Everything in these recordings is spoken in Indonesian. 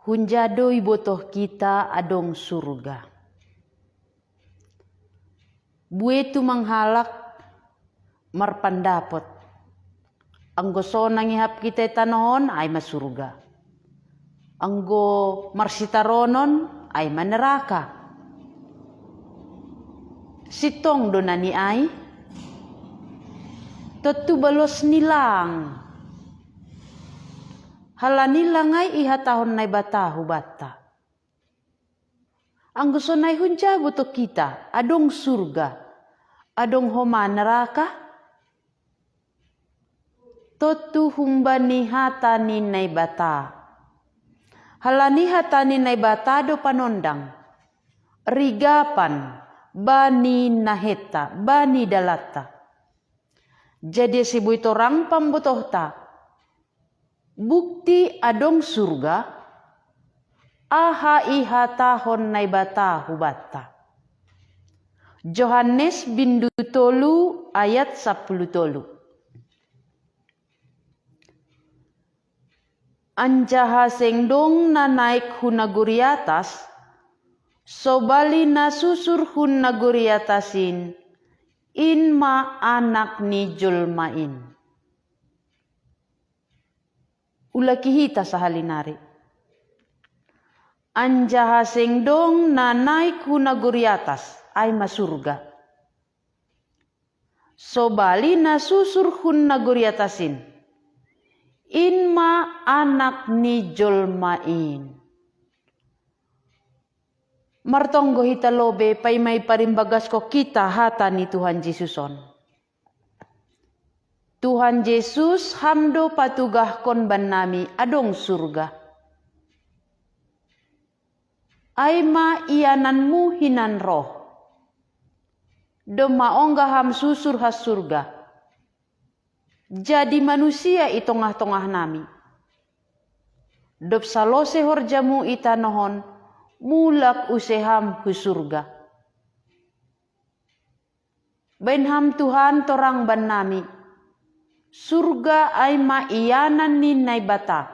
hunjadoi botoh kita adong surga. Buetu manghalak marpandapot. Anggo sonang ihap kita tanohon ay masurga. Anggo marsitaronon ay maneraka. Sitong donani ay tetu balos nilang. Halanilang ay ihatahon nay batahu bata. Anggo sonay hunja buto kita adong surga, adong homa neraka. Totu humbani hatani nay bata. Halani hatani nay bata do panondang. Rigapan bani naheta, bani dalata. Jadi sibu itu orang pambutoh ta. Bukti adong surga. Aha iha tahon nay bata hubata. Yohanes bindu tolu ayat 10. Anjaha sengdong na naik hunaguri atas, sobali na susur hunaguri atasin, inma anak ni julmain. Ulaki hita sa halinari. Anjaha sengdong na naik hunaguri atas, ay masurga. Sobali na susur hunaguri atasin, inma anak ni julmain. Martonggo hita lobe pay may parimbagas ko kita hata ni Tuhan Yesuson. Tuhan Yesus hamdo patugah kon ban nami adong surga. Ay ma iyananmu hinan roh. Do maongga ham susur has surga. Jadi manusia i tongah-tongah nami. Dop salose horjamu itanohon mulak useham hu surga. Benham Tuhan torang ban nami. Surga ay ma iyanan ni nay bata.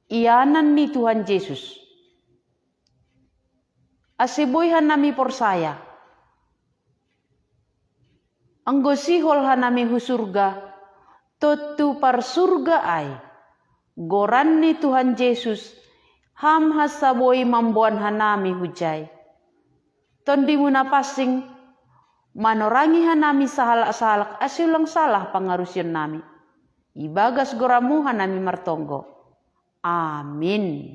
Iyanan ni Tuhan Yesus. Asiboyhan nami porsaya. Anggo sihol hanami hu surga. Totu par surga ay. Goran ni Tuhan Yesus. Ham hasaboy mambuan hanami hujay. Tondi muna pasing. Manorangi hanami sahalak-sahalak asilang salah pangarusyon nami. Ibagas goramu hanami martonggo. Amin.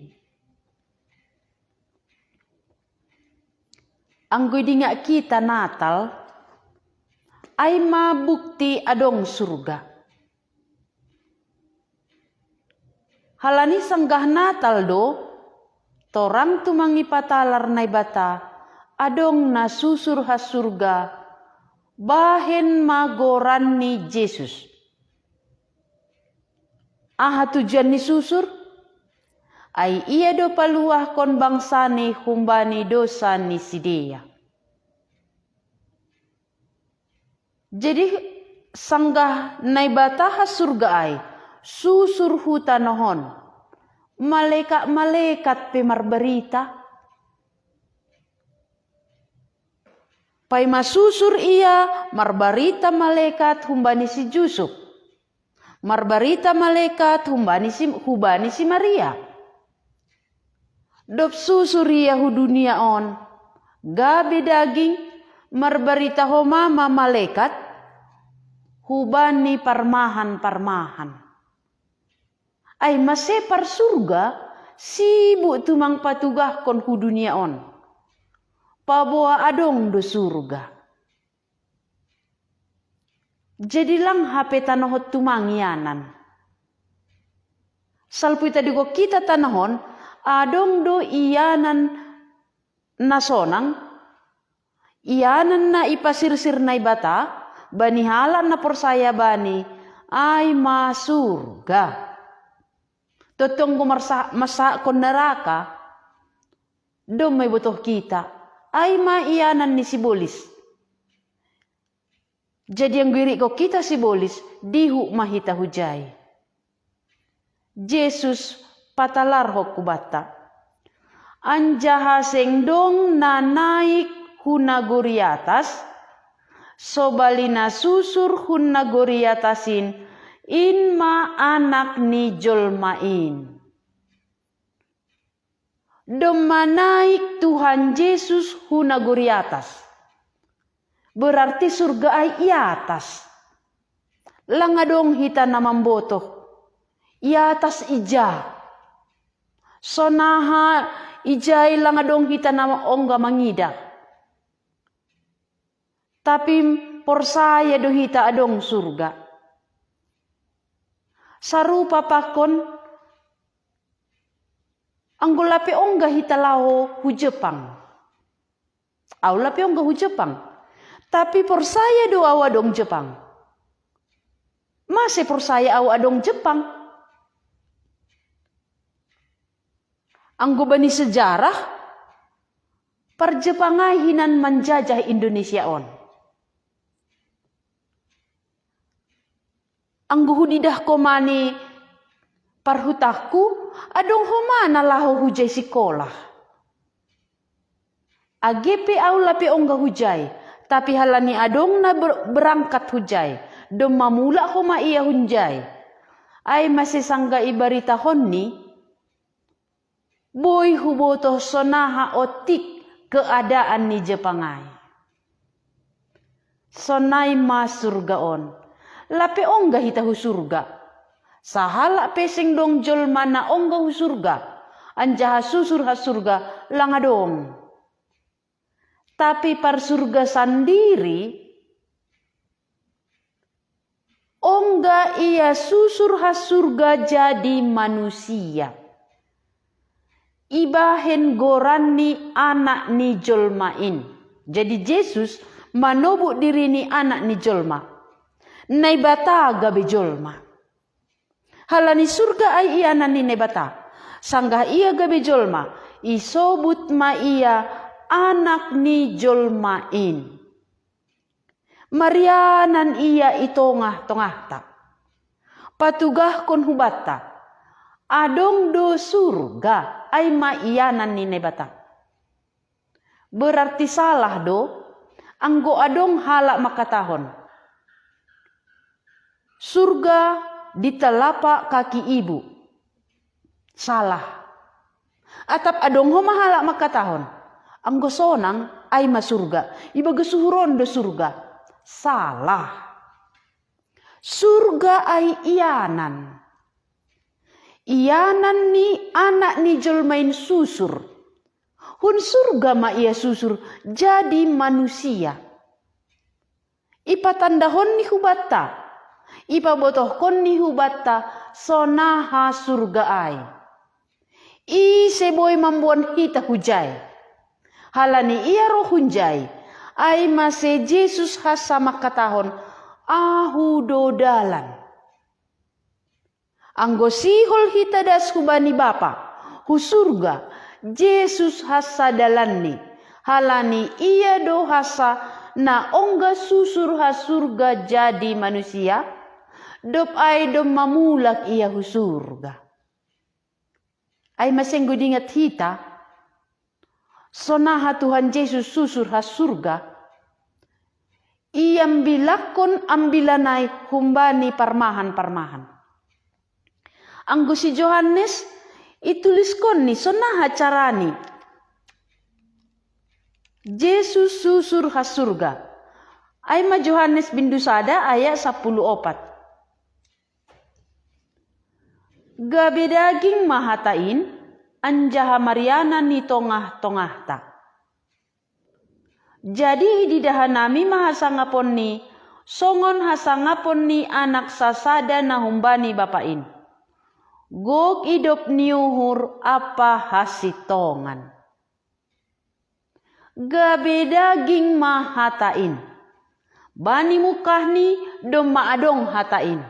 Anggoy di nga kita Natal. Ay mabukti adong surga. Halani sanggah Natal do, torang tumangi patalar nay bata, adong nasusur has surga, bahen magoran ni Yesus. Aha tujuan ni susur? Ay iya do paluah kon bangsa ni humbani dosa ni sidea. Jadi sanggah nay bata has surga ay, susur hutanohon, malaikat-malaikat pemarberita. Pai masusur ia marbarita malaikat humbani si Yusuf. Marbarita malaikat hubani si Maria. Dop susur ia hu dunia on. Gabi daging marbarita ho mama malaikat hubani parmahan-parmahan. Ay masepar surga, sibuk tumang patugah kon hu dunia on. Paboa adong do surga. Jadi lang hape tanohot tumang yanan. Salpu tadi ko kita tanahon, adong do iyanan nasonang, iyanan na ipasirsir na ibata, banihalan na porsaya bani, ay masurga. Totong masa kon neraka, do may butoh kita, ay maiyanan ni sibolis. Jadi ang giri ko kita sibolis, dihu mahita hujay. Jesus patalar ho kubata. Anjaha sengdong na naik huna gori atas, sobalina susur huna gori atasin, inma anak ni jolmain. Doma naik Tuhan Yesus huna gori atas. Berarti surga ay i atas. Langadong hita na mamboto. I atas ija. Sonaha ijay langadong hita na ongga mangida. Tapi porsaya do hita adong surga. Sarupa pakon anggulapi ongga hitalao hu Jepang. Aulapi ongga hu Jepang. Tapi porsaya do awa dong Jepang. Masih porsaya awa dong Jepang. Anggo bani sejarah perjepangai hinan menjajah Indonesia on. Anggo hudidah komani parhutaku adong homana laho hujay sikolah. AGP aulapi ongga hujay. Tapi halani adong na berangkat hujay. Dom mamula homa iya hunjay. Ay masih sangga ibarita honni. Boy huboto sonaha otik keadaan ni Jepangay. Sonay ma surgaon. Lape ongga hitahu surga. Sahala pesing dong jol mana ongga hu surga. Anjaha susur ha surga langadong. Tapi par surga sendiri ongga ia susur ha surga jadi manusia. Ibahen gorani anak ni jolmain. Jadi Yesus manobu diri ni anak ni jolma. Naibata gabe jolma. Halani surga ay iya nani nebata. Sanggah iya gabe jolma. Isobut ma iya anak ni jolmain. Marianan iya itongah-tongah ta. Patugah kon hubata. Adong do surga ay maiyanan ni nebata. Berarti salah do. Anggo adong halak makatahon. Surga di telapak kaki ibu. Salah. Atap adong ho mahalak makatahon. Anggo sonang ay masurga. Iba gesuhuron do surga. Salah. Surga ay iyanan. Iyanan ni anak ni jolmain susur. Hun surga ma iya susur jadi manusia. Ipa tandahon ni hubata. Ipa botohkon ni hubata sonaha surga ay. I seboy mambuan hita hujay. Halani iya roh hunjay. Ay mase Jesus hasama katahon ahu dodalan. Anggo sihol hita das hubani bapa. Hu surga Jesus hasadalan ni. Halani iya do hasa na ongga susur ha surga jadi manusia. Dop ay dom mamulak iya hu surga. Ay masenggo dingat hita. Sonaha Tuhan Yesus susur ha surga. Iyam bilakon ambilanay humbani parmahan-parmahan. Anggo si Johannes ituliskon ni sonaha carani. Yesus susur ha surga. Ay ma Johannes bindusada ayat 14. Gabe daging mahatain anjaha Mariana ni tongah-tongah ta. Jadi di dahanami mahasangapon ni songon hasangapon ni anak sasada na humbani bapain. Gok idop niuhur apa hasitongan. Gabe daging mahatain. Bani mukah ni dom maadong hatain.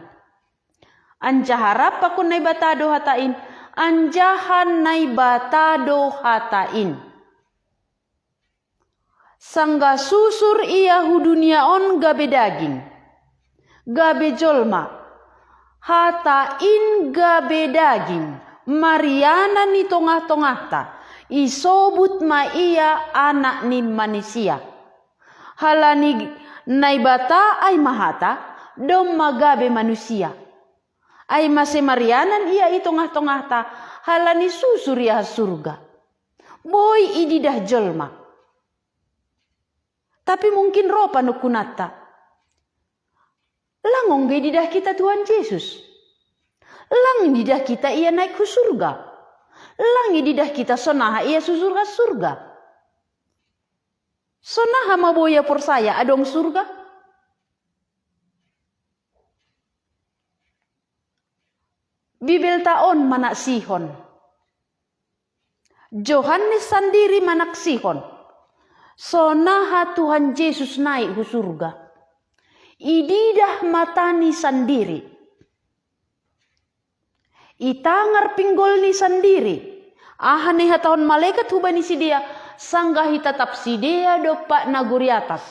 Anjaharap ako nay batado hatain. Anjahan nay batado hatain. Sangga susur iya huduniaon gabe daging. Gabe jolma. Hatain gabe daging. Mariana ni tongah-tongah ta. isobut ma ia anak ni manusia. Halani naibata ay mahata dom magabe manusia. Ay masemarianan ia itongah-tongah ta halani susur ia surga. Boy ididah jelma. Tapi mungkin ropa nukunata. Langong ididah kita Tuhan Yesus. Lang ididah kita ia naik ke surga. Lang ididah kita sonaha ia susur ke surga. Sonaha maboya persaya adong surga. Bibel taon manak sihon. Yohanes sendiri manak sihon. Sonaha Tuhan Yesus naik ke surga. Ididah matani sendiri. Itangar pinggol ni sendiri. Ahane hataon malaikat hubani si dia. Sanggahi tetap si dia dopak naguri atas.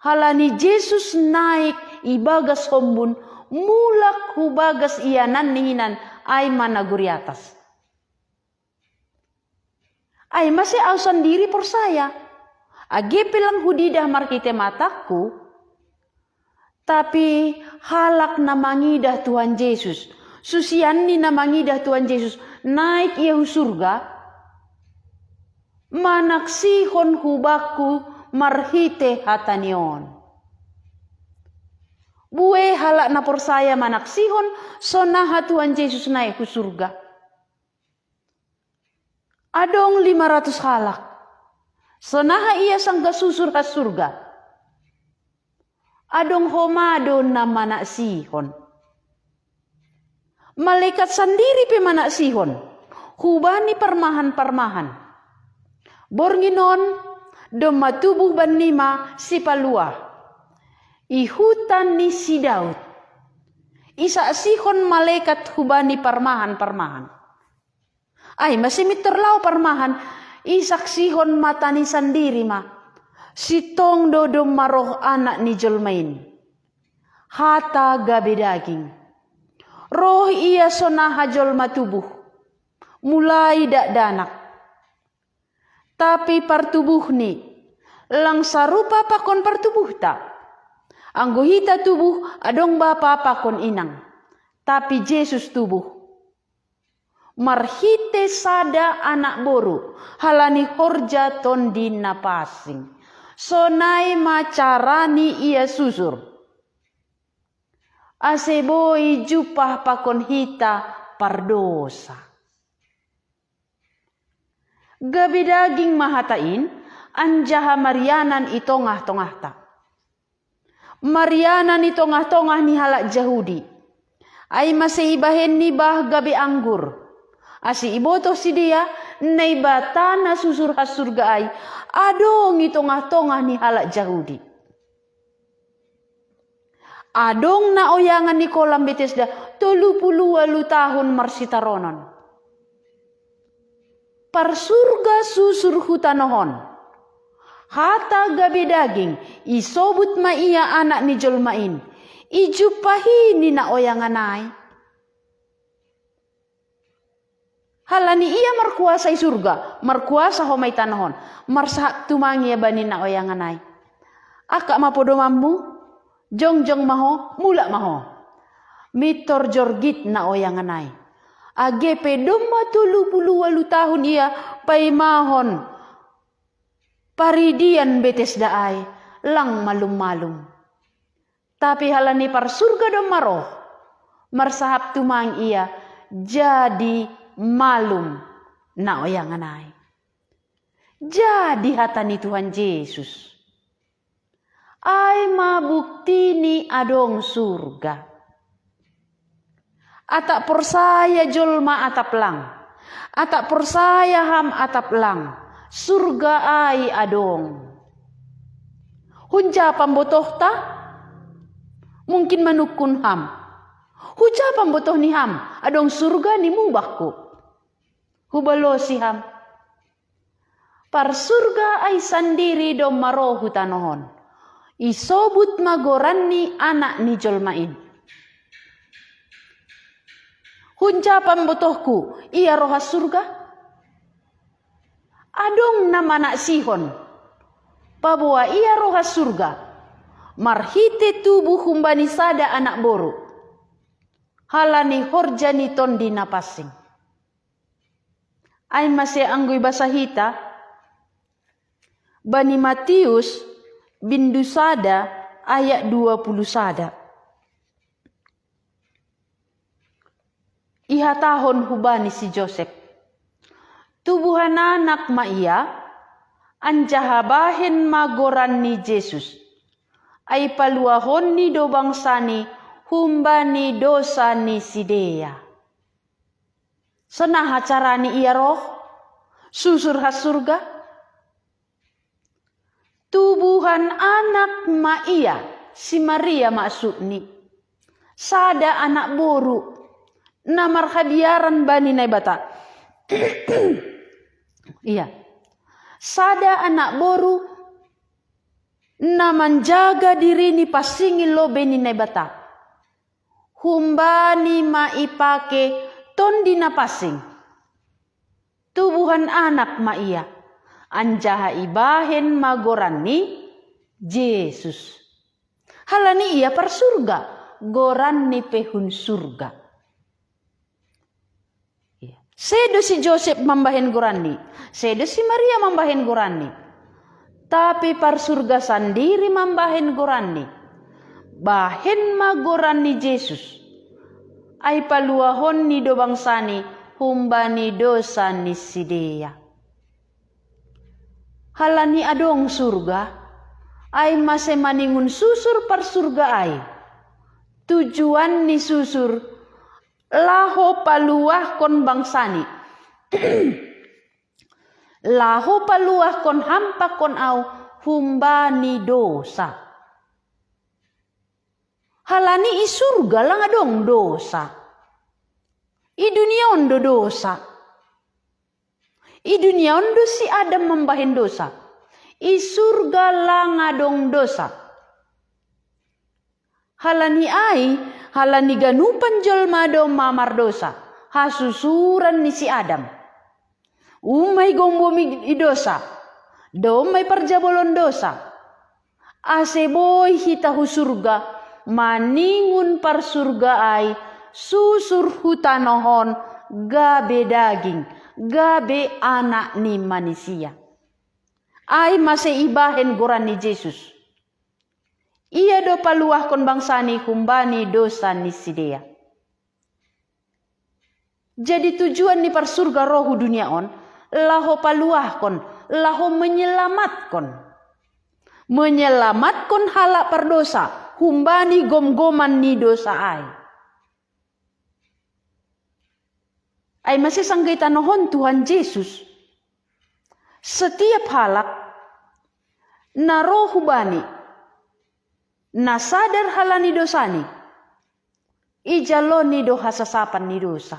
Halani Yesus naik ibagas hombun. Mulak hubagas ianan ninginan ay managuri atas. Ay masih au sendiri persaya. Age pilang hudidah markite mataku. Tapi halak na mangidah Tuhan Yesus. Susian ni na mangidah Tuhan Yesus. Naik ia surga. Manaksihon hubaku marhite hatanion. Bue halak na persaya manaksihon. Sonaha Tuhan Yesus naik ke surga. Adong 500 halak. Sonaha ia sangga susur ke surga. Adong homado na manaksihon. Malaikat sendiri pe manaksihon. Hubani permahan-permahan. Bornginon doma tubuh banima si palua. Ihutan ni si Daud. Isa sihon malaikat hubani permahan-permahan. Ay masih terlau permahan. Isak sihon matani sendiri ma. Sitong dodom maroh anak ni jolmain. Hata gabe daging. Roh ia sonaha jolma tubuh. Mulai dak danak. Tapi partubuh ni. Lang sarupa pakon partubuh ta. Anggohita tubuh adong bapa pakon inang. Tapi Yesus tubuh. Marhite sada anak boru. Halani horja tondi napasing. Sonai macarani ia susur. Aseboi jupah pakon hita pardosa. Gabi daging mahatain. Anjaha marianan itongah-tongah ta. Marianan itongah-tongah ni halak Yahudi. Ay masih ibahen ni bah gabi anggur. Asi iboto si dia naibatana susur hasurga ay adong itongah-tongah ni halak Yahudi. Adong na oyangan ni kolam Betesda 38 tahun marsitaronon. Par surga susur hutanohon. Hata gabi daging isobut ma iya anak ni jolmain. Ijupahi ni na oyangan ay. Halani ia markuasai surga, markuasa homay tanahon, marsahak tumangi bani na oyanganay. Aka mapodo mammu, jongjong maho, mula maho. Mitor jorgit na oyanganay. Agepe domma 38 tahun ia paimahon. Paridian Betesda ay, lang malum-malum. Tapi halani par surga domaroh, marsahap tumang ia, jadi malum na oyanganay. Jadi hatani Tuhan Yesus. Ay mabukti ni adong surga. Atak persaya jolma atap lang. Atak persaya ham atap lang. Surga ay adong. Hunja pambotoh ta? Mungkin manukun ham. Hunja pambotoh ni ham. Adong surga ni mubakku. Hubalo si ham. Par surga ay sandiri do marohu tanohon. Isobut magoran ni anak ni jolmain. Hunja pambotohku, ia rohas surga. Adong nama anak Sihon, pabawa ia roha surga, marhite tubuh humbani sada anak boru, halani horjani tondi napasing. Ay masih anggoy basahita, bani Matius bindu sada ayat 20 sada. Iha tahun hubani si Joseph. Tubuhan anak ma ia, anjahabahen magoran ni Jesus. Ay paluahon ni do bangsani, humbani dosa ni sidea. Senah acarani ia roh, susur has surga. Tubuhan anak ma ia, si Maria maksudni. Sada anak boru, namar hadiaran bani naibata. Iya. Sada anak boru na menjaga diri ni pasingin lo beni nebata. Humbani ma ipake tondi na pasing. Tubuhan anak ma iya. Anjaha ibahen magoran ni Yesus. Halani iya per surga. Goran ni pehun surga. Sedo si Joseph mambahen gorani, sedo si Maria mambahen gorani. Tapi par surga sendiri mambahen gorani. Bahen magorani Yesus. Ay paluahon ni do bangsani, humbani dosa ni sidea. Halani adong surga, ay masih maningun susur par surga ay. Tujuan ni susur laho paluah kon bangsani. Laho paluah kon hampa kon au humbani dosa. Halani i surga lang adong dosa. I dunia ondo dosa. I dunia ondo si Adam membahin dosa. I surga lang adong dosa. Halani ai, halani ganupan jolma do mamar dosa. Hasusuran ni si Adam. Umay gombomi dosa. Domay parjabolon dosa. Aseboy hitahu surga. Maningun par surga ay. Susur hutanohon. Gabe daging. Gabe anak ni manusia. Ay masih ibahen goran ni Yesus. Ia do paluah kon bangsani kumbani dosa ni sidea. Jadi tujuan ni par surga rohu dunia on, laho paluah kon, laho menyelamatkan. Menyelamatkan halak par dosa, humbani gom-goman ni dosa ay. Ay masih sanggaitan nohon Tuhan Yesus. Setiap halak na rohu bani na sadar halani dosani, ijaloni do hasasapan ni dosa.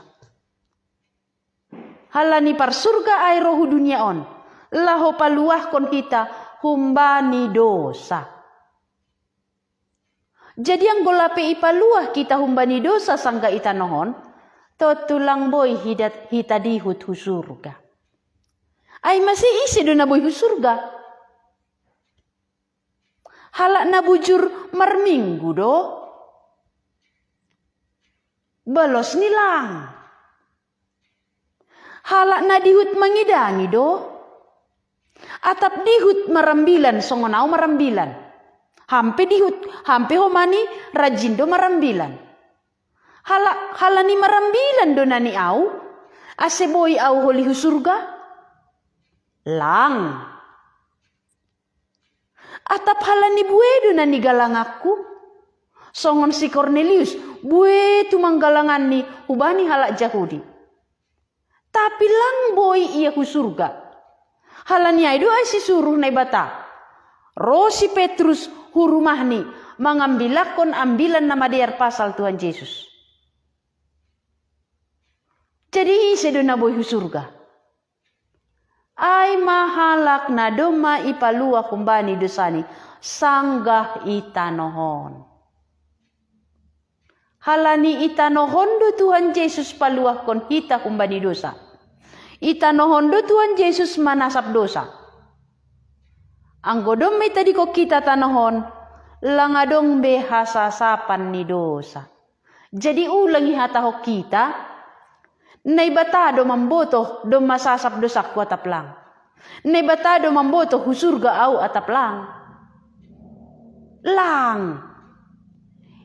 Halani par surga ay rohu dunia on, laho paluah kon kita humbani dosa. Jadi ang golape ipaluah kita humbani dosa sangga itanohon, to tulang boy hita dihut hu surga. Ay masih isi do na boy hu surga. Halak na bujur marminggu do. Belos nilang. Halak na dihut mangidangi do. Atap dihut marambilan songonau marambilan. Hampe dihut, hampe homani rajin do marambilan. Halani marambilan do nani au. Aseboy au holi surga. Lang. Atap halani buedo na ni galang aku. Songon si Cornelius, buedo manggalangan ni hubani halak Yahudi. Tapi lang boy ia ku surga. Halani aido ay si suruh na ibata. Rosi Petrus hurumah ni mengambilakon ambilan nama diar pasal Tuhan Yesus. Jadi sedo na boy hu surga. Ay mahalak na doma ipalua kumbani dosani sanggah itanohon. Halani itanohon do Tuhan Yesus paluah kon hita kumbani dosa. Itanohon do Tuhan Yesus manasap dosa. Anggodom may tadi ko kita tanohon, langadong behasasapan ni dosa. Jadi ulang ihataho kita, naibatado mamboto do masasap dosa ko ataplang. Naibatado mamboto husurga au ataplang. Lang.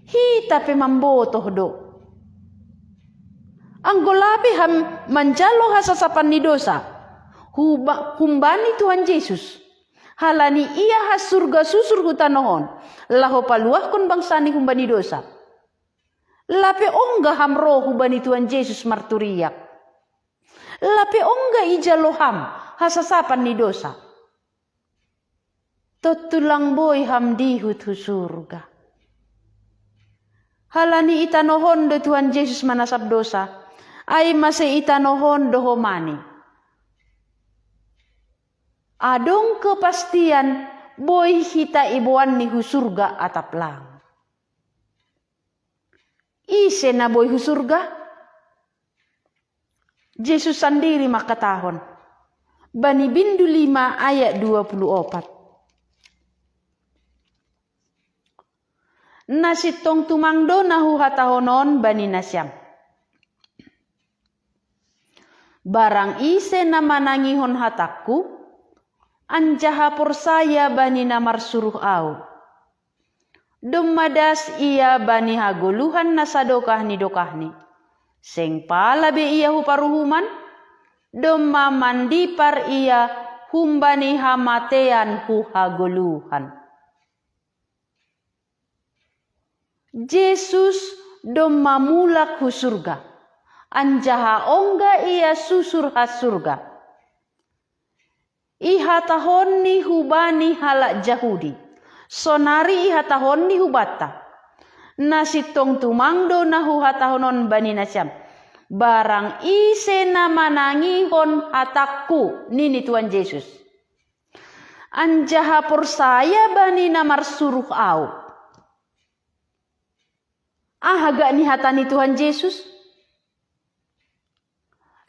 Hita pe mamboto do. Ang golabi ham manjalo hasasapan ni dosa. Humbani Tuhan Yesus. Halani ia has surga susur hutanohon. Laho paluah kon bangsa ni humbani dosa. Lape ongga ham roh hubani Tuhan Yesus marturiak. Lape ongga ijaloham hasasapan ni dosa. Totulang boy ham dihut hu surga. Halani itanohon do Tuhan Yesus manasap dosa. Ay masih itanohon do homani. Adong kepastian boy hita ibuan ni hu surga ataplang. Ise na boy hu surga? Yesus sendiri makatahon. Bani Bindu 5 ayat 24. Nasitong tumangdo nahu hatahonon bani nasyam. Barang ise na manangihon hatakku, anjaha porsaya bani namar suruh au. Dumadas ia bani haguluhan nasadokah ni dokahni. Seng pala be ia huparuhuman, domma mandipar ia humbani hamatean hu haguluhan. Yesus domma mulak hu surga. Anjaha ongga ia susur has surga. Ihatahon ni hubani halak Jahudi. Sonari ihatahon ni hubata. Nasitong tumangdo na hatahonon bani nasyam. Barang ise na manangihon hatakku nini Tuhan Yesus. Anjaha porsaya bani namar suruh au. Ahaga ni hatani Tuhan Yesus.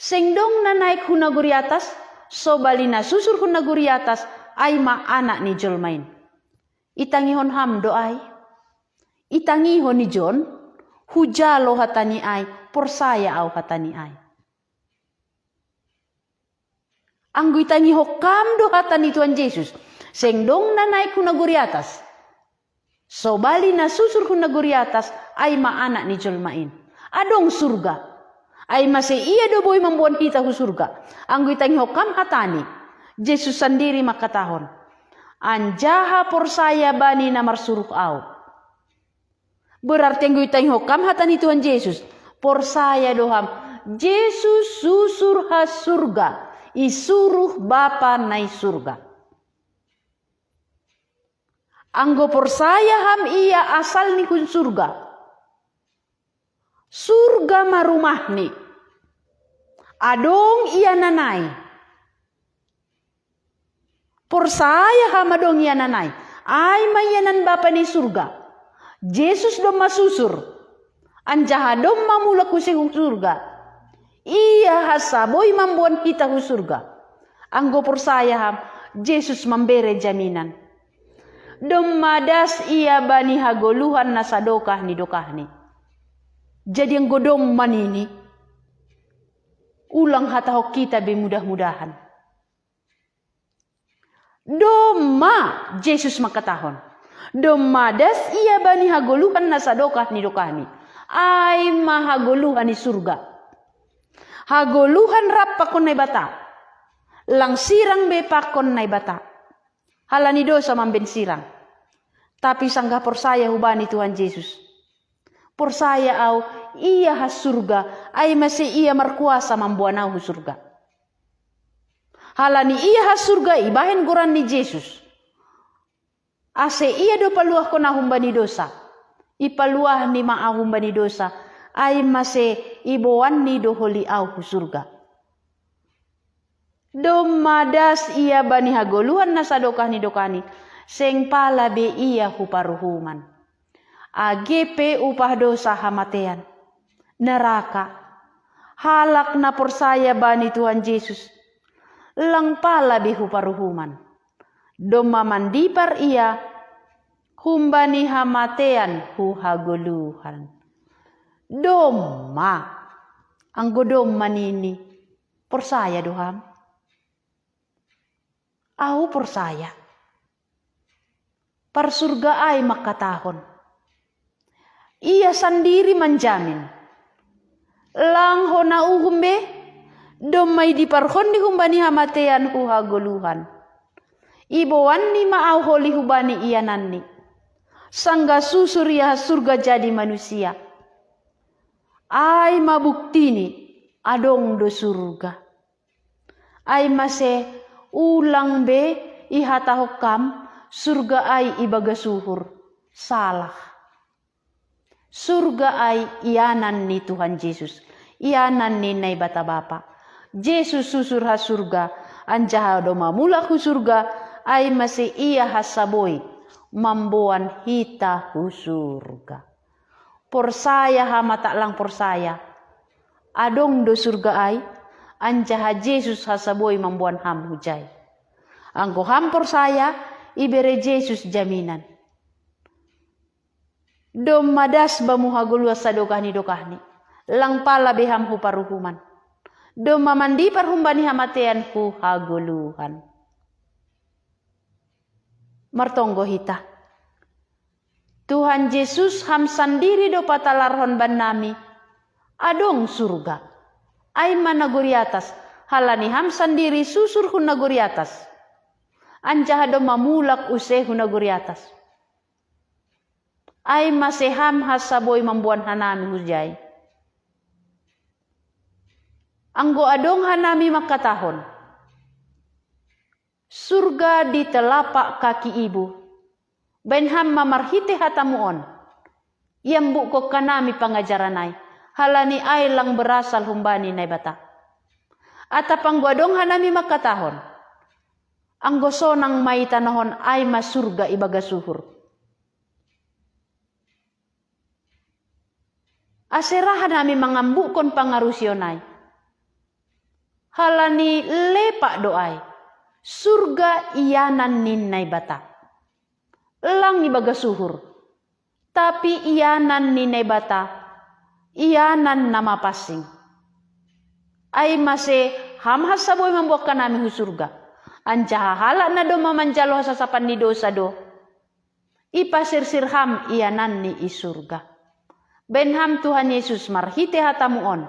Sengdong na naik hunaguri atas, sobalina susur hunaguri atas, ay ma anak ni Jolmain. Itangihon ham doay. Itangihon ni John, hujalo hatani ay, porsaya au hatani ay. Anggo itangiho kam do hatani Tuhan Yesus, sengdong na naik hunaguri atas. Sobalina susur hunaguri atas, ay ma anak ni Jolmain. Adong surga. Ay masih iya do boy membuat kita ke surga. Anggo itangi hokam hatani. Yesus sendiri makatahon. Anjaha porsaya bani namar suruh au. Berarti anggo itangi hokam hatani Tuhan Yesus. Porsaya doham. Yesus susur has surga. Isuruh Bapa nai surga. Anggo porsaya ham iya asal ni kun surga. Surga marumah ni. Adong iya nanay. Porsaya hamadong iya nanay. Ay mayanan Bapa ni surga. Yesus dom masusur. Anjaha dom mamulak kusih surga. Iya hasaboy mambuan kita hu surga. Anggo porsaya ham. Yesus memberi jaminan. Dom madas iya bani hagoluhan nasadokah ni dokahni. Jadi yang godong manini, ulang hatahok kita bemudah-mudahan. Doma Yesus makatahon. Doma das ia bani hagoluhan nasadokah ni dokahni. Ay mahagoluhan ni surga. Hagoluhan rapakon na bata. Langsirang bepakon na bata. Halani dosa mambensirang. Tapi sangga porsaya hubani Tuhan Yesus. Porsaya au ia has surga ay masih ia merkuasa mambuanau surga. Halani ia has surga ibahen guran ni Yesus. Ase ia do paluah kona humbani dosa. Ipaluah ni maa humbani dosa ay masih iboan ni do holi au surga. Domadas ia bani hagoluhan nasadokah ni dokani seng pala be ia huparuhuman. AGP upah dosa hamatean. Neraka. halak na persaya bani Tuhan Yesus, lang pala bihu paruhuman. Doma mandipar ia, humbani hamatean hu haguluhan. Doma, ang godom manini, persaya doham. Au persaya. Parsurga ay makatahon. Ia sendiri menjamin. Lang hona uhumbe, domay di parhon ni humbani hamatean hu haguluhan. Iboan ni maaw holi hubani iyanan ni. Sangga susuriya surga jadi manusia. Ay mabukti ni adong do surga. Ay mase ulang be ihatahokam surga ay ibaga suhur. Salah. Surga ay iyanan ni Tuhan Yesus. Iyanan ni Nay Bata Bapa. Yesus susur ha surga. Anjaha do mamula hu surga ay mase iya hasaboy. Mambuan hita hu surga. Persaya hama tak lang persaya. Adong do surga ay. Anjaha Yesus hasaboy mambuan ham hujay. Angko ham persaya. Ibere Yesus jaminan. Dom madas bamuhagulwa sa dokahni. Lang pala beham hu paruhuman. Dom mamandi parhumbani hamatean hu haguluhan. Martonggo hita. Tuhan Yesus ham sandiri do patalarhon ban nami. Adong surga. Ay managuri atas. Halani ham sandiri susur hun naguri atas. Anjaha do mamulak use hun naguri atas. Ay maseham hasaboy mambuan hanami hujay. Anggo adong hanami makatahon. Surga di telapak kaki ibu. Benham mamarhite hatamuon. Yambu ko kanami pangajaranay. Halani ay lang berasal humbani Nay Bata. Atapang adong hanami makatahon. Anggo sonang may tanahon ay masurga ibaga suhur. Aserahan nami mangambukon pangarusyonay. Halani lepak doay. Surga iyanan nin Nay Bata. Lang ibaga suhur. Tapi iyanan ni Nay Bata. Iyanan nama pasing. Ay mase hamhas saboy mambuak ka nami hu surga. Anjaha halak na do mamanjalo sasapan ni dosa do. Ipasirsirham iyanan ni isurga. Benham Tuhan Yesus marhite hatamuon.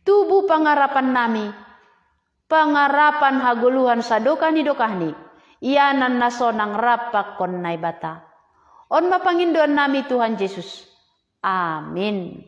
Tubuh pangarapan nami. Pangarapan haguluhan sa dokahni. Iyanan nasonang rapak kon Nay Bata. On mapangindoan nami Tuhan Yesus. Amin.